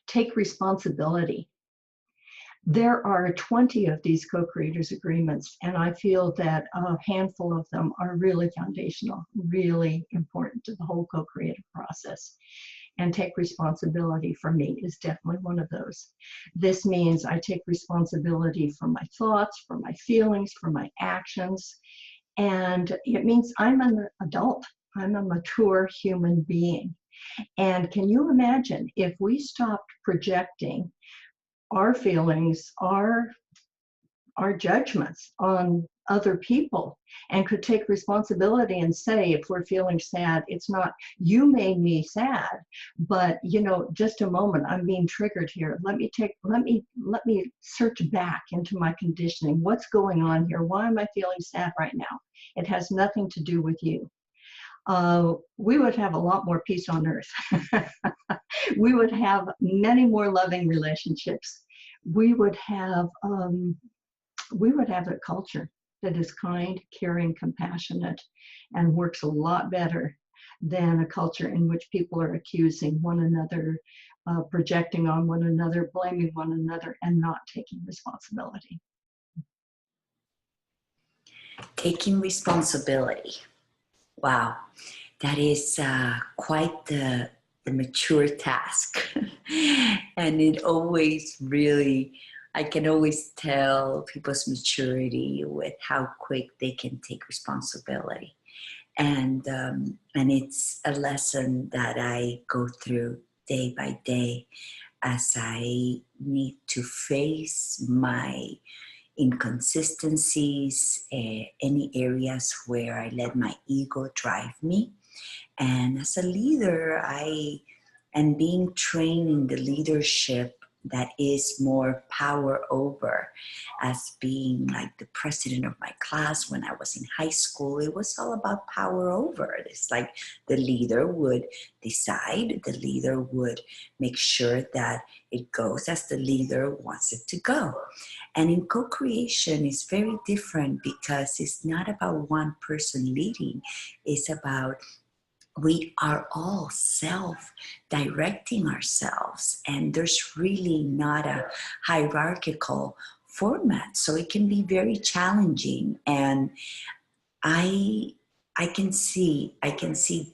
take responsibility. There are 20 of these co-creators agreements, and I feel that a handful of them are really foundational, really important to the whole co-creative process. And take responsibility for me is definitely one of those. This means I take responsibility for my thoughts, for my feelings, for my actions. And it means I'm an adult. I'm a mature human being. And can you imagine if we stopped projecting our feelings, our judgments on other people, and could take responsibility and say, if we're feeling sad, it's not you made me sad, but just a moment, I'm being triggered here. Let me search back into my conditioning. What's going on here? Why am I feeling sad right now? It has nothing to do with you. We would have a lot more peace on earth. We would have many more loving relationships. We would have a culture that is kind, caring, compassionate, and works a lot better than a culture in which people are accusing one another, projecting on one another, blaming one another, and not taking responsibility. Taking responsibility. Wow, that is quite the mature task. And it always really, I can always tell people's maturity with how quick they can take responsibility. And it's a lesson that I go through day by day as I need to face my inconsistencies, any areas where I let my ego drive me. And as a leader, I am being trained in the leadership that is more power over, as being like the president of my class when I was in high school. It was all about power over. It's like the leader would decide, the leader would make sure that it goes as the leader wants it to go. And in co-creation, it's very different because it's not about one person leading. It's about we are all self-directing ourselves, and there's really not a hierarchical format. So it can be very challenging. And I can see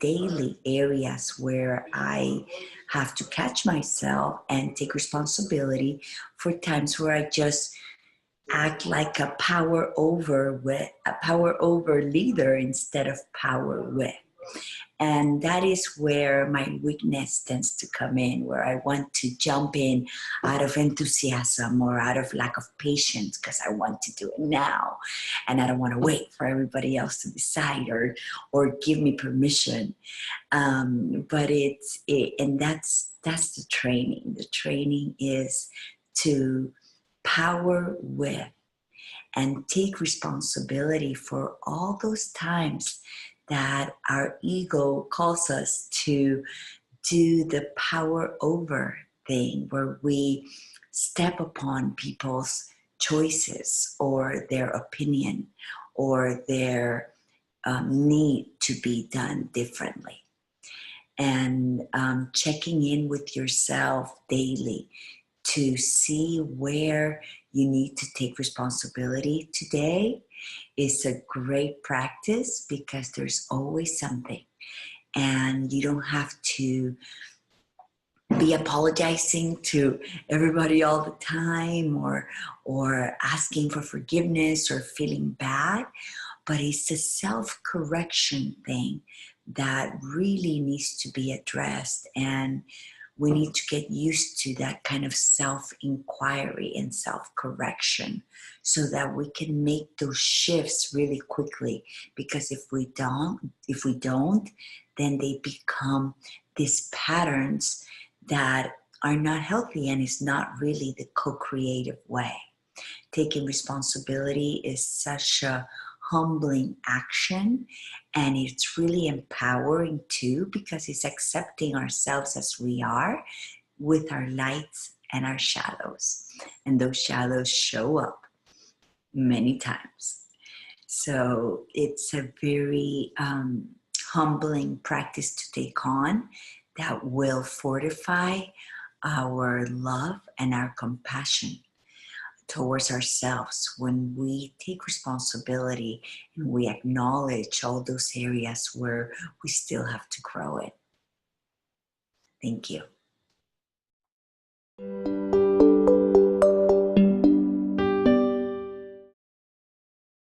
daily areas where I have to catch myself and take responsibility for times where I just act like a power over leader instead of power with. And that is where my weakness tends to come in, where I want to jump in out of enthusiasm or out of lack of patience because I want to do it now. And I don't want to wait for everybody else to decide or give me permission. And that's the training. The training is to power with and take responsibility for all those times that our ego calls us to do the power over thing, where we step upon people's choices or their opinion or their need to be done differently. And checking in with yourself daily to see where you need to take responsibility today is a great practice, because there's always something, and you don't have to be apologizing to everybody all the time or asking for forgiveness or feeling bad. But it's a self-correction thing that really needs to be addressed, and we need to get used to that kind of self-inquiry and self-correction so that we can make those shifts really quickly. Because if we don't, then they become these patterns that are not healthy, and it's not really the co-creative way. Taking responsibility is such a humbling action, and it's really empowering too, because it's accepting ourselves as we are, with our lights and our shadows, and those shadows show up many times. So it's a very humbling practice to take on that will fortify our love and our compassion towards ourselves when we take responsibility and we acknowledge all those areas where we still have to grow it. Thank you.